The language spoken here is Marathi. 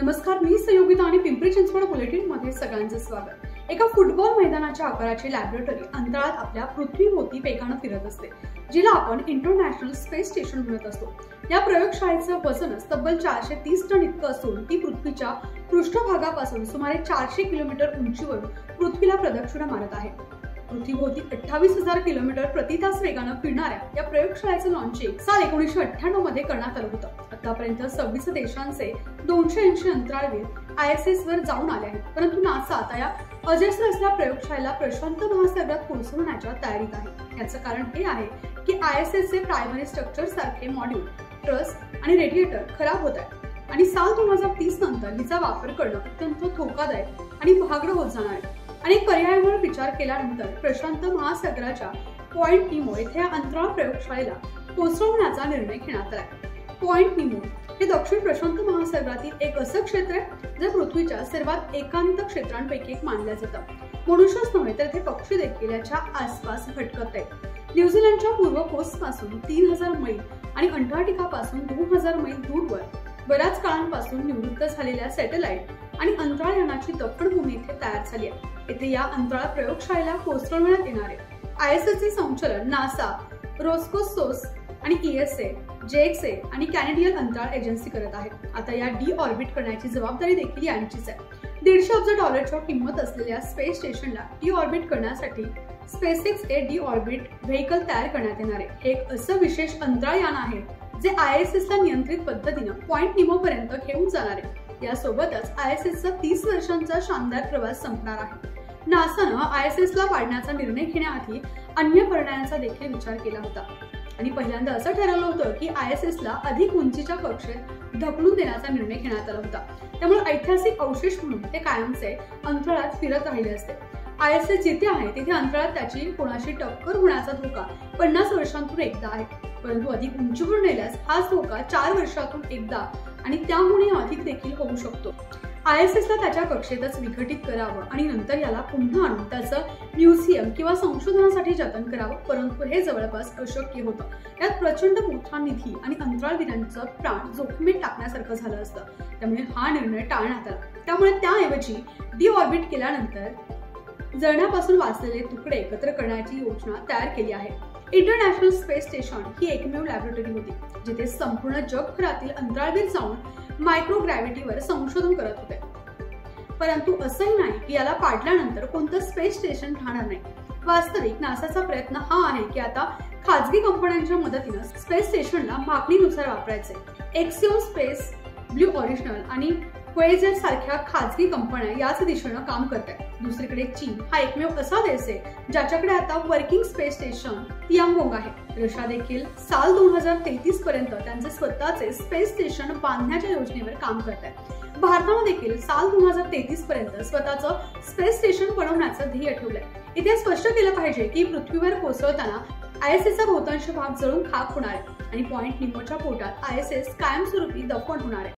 नमस्कार, मी संयोगिता आणि पिंपरी चिंचवड बुलेटिन मध्ये सगळ्यांचे स्वागत। एका फुटबॉल मैदानाच्या आकाराची लॅबोरेटरी अंतराळात आपल्या पृथ्वीभोवती वेगाने फिरत असते, जिला आपण इंटरनॅशनल स्पेस स्टेशन म्हणत असतो। या प्रयोगशाळेचं वजन तब्बल 430 टन इतकं असून ती पृथ्वीच्या पृष्ठभागापासून सुमारे 400 किलोमीटर उंचीवरून पृथ्वीला प्रदक्षिणा मारत आहे। पृथ्वीभोवती 28,000 किलोमीटर प्रति तास वेगाने फिरणाऱ्या या प्रयोगशाळेचं लॉन्चिंग साल 1998 मध्ये करण्यात आलं होतं। आतापर्यंत 26 देशांचे 280 अंतराळवीर ISS वर जाऊन आले आहेत, परंतु नासा आता या अजस्र असलेल्या प्रयोगशाळेला प्रशांत महासागरात पोहोचवण्याच्या तयारीत आहे। याचं कारण हे आहे की ISS चे प्रायमरी स्ट्रक्चर सारखे मॉड्यूल, ट्रस आणि रेडिएटर खराब होत आहेत आणि साल 2030 नंतर हिचा वापर करणं अत्यंत धोकादायक आणि महागडं होत जाणार आहे। अनेक पर्यायांवर विचार केल्यानंतर प्रशांत महासागराच्या पॉइंट निमो येथे अंतराळ प्रयोगशाळेला पोहोचवण्याचा निर्णय घेण्यात आला। पॉइंट निमो हे दक्षिण प्रशांत महासागरातील एक असं क्षेत्र आहे जे पृथ्वीच्या सर्वात एकांत क्षेत्रांपैकी एक मानलं जातं। मनुष्यच नव्हे तर ते पक्षी देखील याच्या आसपास भटकत आहेत। न्यूझीलंडच्या पूर्व कोस्ट पासून 3000 मैल आणि अंटार्क्टिकापासून 2000 मैल दूरवर बऱ्याच काळांपासून निवृत्त झालेल्या सॅटेलाइट आणि अंतराळ यानाची दफनभूमी इथे तयार झाली आहे। येथे या अंतराळ प्रयोगशाळेला पोहोचवण्यात येणार आहे। ISS चे संचालन नासा, रोस्कोसोस आणि ESA, JXA आणि कॅनेडियन अंतराळ एजन्सी करत आहेत। आता या डी-ऑर्बिट करण्याची जबाबदारी देखील यांचीच आहे। $150 अब्ज किंमत असलेल्या स्पेस स्टेशनला डी-ऑर्बिट करण्यासाठी SpaceX डी-ऑर्बिट व्हेकल तयार करण्यात येणार आहे। हे एक असं विशेष अंतराळ यान आहे जे ISS ला नियंत्रित पद्धतीने पॉइंट निमो पर्यंत घेऊन जाणार आहे। यासोबतच ISS चा 30 वर्षांचा शानदार प्रवास संपणार आहे। नासानं ISS ला पाडण्याचा निर्णय घेण्याआधी अन्य पर्यायांचा देखील विचार केला होता आणि पहिल्यांदा असं ठरवलं होतं की ISS ला अधिक उंचीच्या कक्षेत ढकलून देण्याचा निर्णय घेण्यात आला होता। त्यामुळे ऐतिहासिक अवशेष म्हणून ते कायमचे अंतराळात फिरत राहिले असते। ISS जिथे आहे तिथे अंतराळात त्याची कोणाशी टक्कर होण्याचा धोका 50 वर्षांतून एकदा आहे, परंतु अधिक उंचीवर नेल्यास हाच धोका 4 वर्षातून एकदा आणि त्याहूनही अधिक देखील होऊ शकतो। ISS ला त्याच्या कक्षेतच विघटित करावं आणि नंतर याला पुन्हा आणून त्याचं म्युझियम किंवा संशोधनासाठी जतन करावं, परंतु हे जवळपास अशक्य होतं। यात प्रचंड मोठा निधी आणि अंतराळवीरांचं प्राण जोखमीत टाकण्यासारखं झालं असतं, त्यामुळे हा निर्णय टाळण्यात आला। त्यामुळे त्याऐवजी डी-ऑर्बिट केल्यानंतर जळण्यापासून वाचलेले तुकडे एकत्र करण्याची योजना तयार केली आहे। इंटरनॅशनल स्पेस स्टेशन ही एकमेव लॅबोरेटरी होती जिथे संपूर्ण जगभरातील अंतराळवीर जाऊन मायक्रोग्रॅव्हिटीवर संशोधन करत होते। परंतु असंही नाही की याला पाडल्यानंतर कोणतं स्पेस स्टेशन राहणार नाही। वास्तविक नासाचा प्रयत्न हा आहे की आता खाजगी कंपन्यांच्या मदतीने स्पेस स्टेशनला मागणीनुसार वापरायचे। एक्सिओम स्पेस, ब्लू ओरिजिनल आणि क्वेझर सारख्या खाजगी कंपन्या याच दिशेने काम करतात। दुसरीकडे चीन हा एकमेव असा देश आहे ज्याच्याकडे आता वर्किंग स्पेस स्टेशन तियांगोंग आहे। रशिया देखील साल 2033 पर्यंत त्यांचे स्वतःचे स्पेस स्टेशन बांधण्याच्या योजनेवर काम करत आहे। भारताने देखील साल 2033 पर्यंत स्वतःचं स्पेस स्टेशन बनवण्याचं ध्येय ठेवलंय। इथे स्पष्ट केलं पाहिजे की पृथ्वीवर पोहोचवताना ISS चा बहुतांश भाग जळून खाक होणार आहे आणि पॉइंट निमोच्या पोटात ISS कायमस्वरूपी दफन होणार आहे।